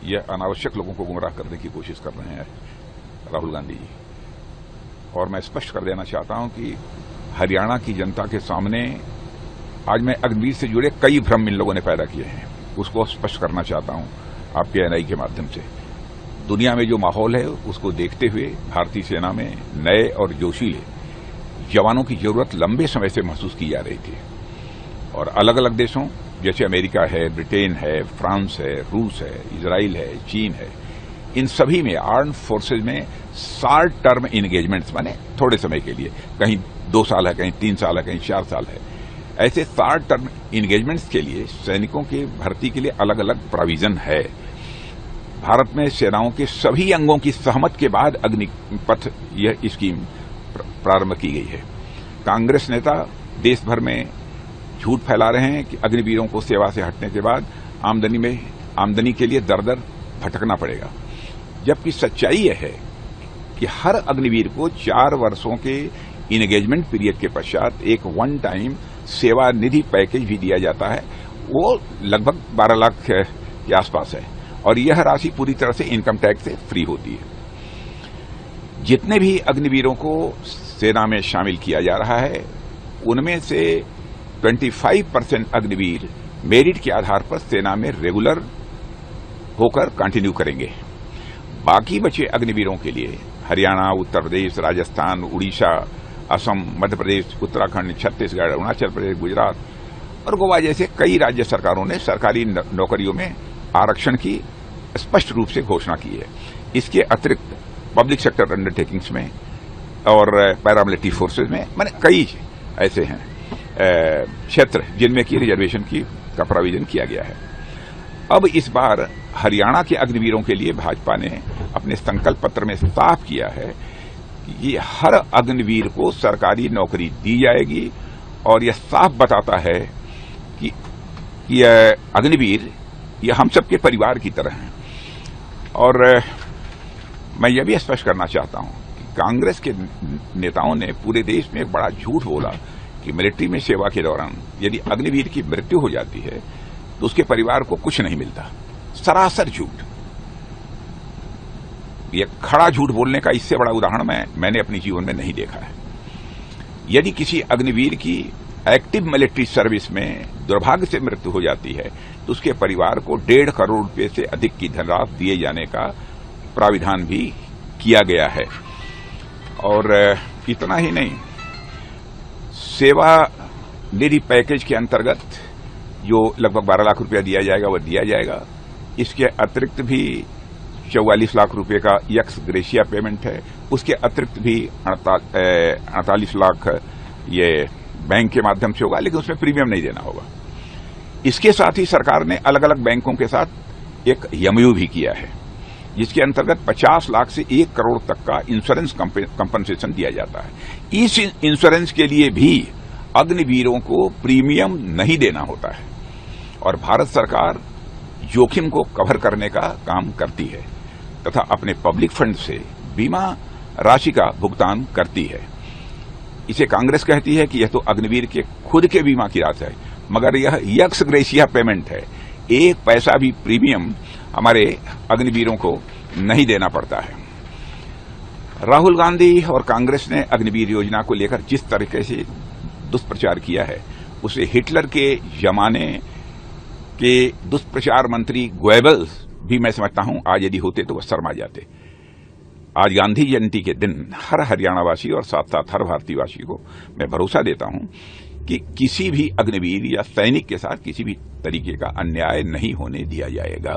यह अनावश्यक लोगों को गुमराह करने की कोशिश कर रहे हैं राहुल गांधी जी। और मैं स्पष्ट कर देना चाहता हूं कि हरियाणा की जनता के सामने आज मैं अग्निवीर से जुड़े कई भ्रम इन लोगों ने पैदा किए हैं, उसको स्पष्ट करना चाहता हूं आपके एनआई के माध्यम से। दुनिया में जो माहौल है उसको देखते हुए भारतीय सेना में नए और जोशीले जवानों की जरूरत लंबे समय से महसूस की जा रही थी। और अलग अलग देशों जैसे अमेरिका है, ब्रिटेन है, फ्रांस है, रूस है, इजराइल है, चीन है, इन सभी में आर्म्ड फोर्सेज में शॉर्ट टर्म इंगेजमेंट्स माने थोड़े समय के लिए, कहीं 2 साल है, कहीं 3 साल है, कहीं 4 साल है, ऐसे शॉर्ट टर्म इंगेजमेंट्स के लिए सैनिकों की भर्ती के लिए अलग अलग प्रोविजन है। भारत में सेनाओं के सभी अंगों की सहमति के बाद अग्निपथ यह स्कीम प्रारंभ की गई है। कांग्रेस नेता देश भर में झूठ फैला रहे हैं कि अग्निवीरों को सेवा से हटने के बाद आमदनी के लिए दर दर भटकना पड़ेगा, जबकि सच्चाई यह है कि हर अग्निवीर को 4 वर्षों के इंगेजमेंट पीरियड के पश्चात एक वन टाइम सेवा निधि पैकेज भी दिया जाता है। वो लगभग 12 लाख के आसपास है और यह राशि पूरी तरह से इनकम टैक्स से फ्री होती है। जितने भी अग्निवीरों को सेना में शामिल किया जा रहा है उनमें से 25% अग्निवीर मेरिट के आधार पर सेना में रेगुलर होकर कंटिन्यू करेंगे। बाकी बचे अग्निवीरों के लिए हरियाणा, उत्तर प्रदेश, राजस्थान, उड़ीसा, असम, मध्य प्रदेश, उत्तराखंड, छत्तीसगढ़, अरुणाचल प्रदेश, गुजरात और गोवा जैसे कई राज्य सरकारों ने सरकारी नौकरियों में आरक्षण की स्पष्ट रूप से घोषणा की है। इसके अतिरिक्त पब्लिक सेक्टर अंडरटेकिंग्स में और पैरामिलिट्री फोर्सेज में माने कई ऐसे हैं क्षेत्र जिनमें की रिजर्वेशन का प्रोविजन किया गया है। अब इस बार हरियाणा के अग्निवीरों के लिए भाजपा ने अपने संकल्प पत्र में साफ किया है कि ये हर अग्निवीर को सरकारी नौकरी दी जाएगी और यह साफ बताता है कि यह अग्निवीर ये हम सबके परिवार की तरह हैं। और मैं यह भी स्पष्ट करना चाहता हूं कि कांग्रेस के नेताओं ने पूरे देश में एक बड़ा झूठ बोला कि मिलिट्री में सेवा के दौरान यदि अग्निवीर की मृत्यु हो जाती है तो उसके परिवार को कुछ नहीं मिलता। सरासर झूठ। यह खड़ा झूठ बोलने का इससे बड़ा उदाहरण मैंने अपने जीवन में नहीं देखा है। यदि किसी अग्निवीर की एक्टिव मिलिट्री सर्विस में दुर्भाग्य से मृत्यु हो जाती है तो उसके परिवार को 1.5 करोड़ रुपए से अधिक की धनराशि दिए जाने का प्राविधान भी किया गया है। और इतना ही नहीं, सेवा निधि पैकेज के अंतर्गत जो लगभग 12 लाख रुपया दिया जाएगा वह दिया जाएगा। इसके अतिरिक्त भी 44 लाख रुपए का एक्स ग्रेशिया पेमेंट है। उसके अतिरिक्त भी 48 लाख ये बैंक के माध्यम से होगा, लेकिन उसमें प्रीमियम नहीं देना होगा। इसके साथ ही सरकार ने अलग अलग बैंकों के साथ एक एमओयू भी किया है जिसके अंतर्गत 50 लाख से 1 करोड़ तक का इंश्योरेंस कंपनसेशन दिया जाता है। इस इंश्योरेंस के लिए भी अग्निवीरों को प्रीमियम नहीं देना होता है और भारत सरकार जोखिम को कवर करने का काम करती है तथा अपने पब्लिक फंड से बीमा राशि का भुगतान करती है। इसे कांग्रेस कहती है कि यह तो अग्निवीर के खुद के बीमा की राशि है, मगर यह एक्स ग्रेशिया पेमेंट है। 1 पैसा भी प्रीमियम हमारे अग्निवीरों को नहीं देना पड़ता है। राहुल गांधी और कांग्रेस ने अग्निवीर योजना को लेकर जिस तरीके से दुष्प्रचार किया है उसे हिटलर के जमाने के दुष्प्रचार मंत्री गोएबल्स भी मैं समझता हूं आज यदि होते तो वह शर्मा जाते। आज गांधी जयंती के दिन हर हरियाणावासी और साथ साथ हर भारतीयवासी को मैं भरोसा देता हूं कि किसी भी अग्निवीर या सैनिक के साथ किसी भी तरीके का अन्याय नहीं होने दिया जाएगा।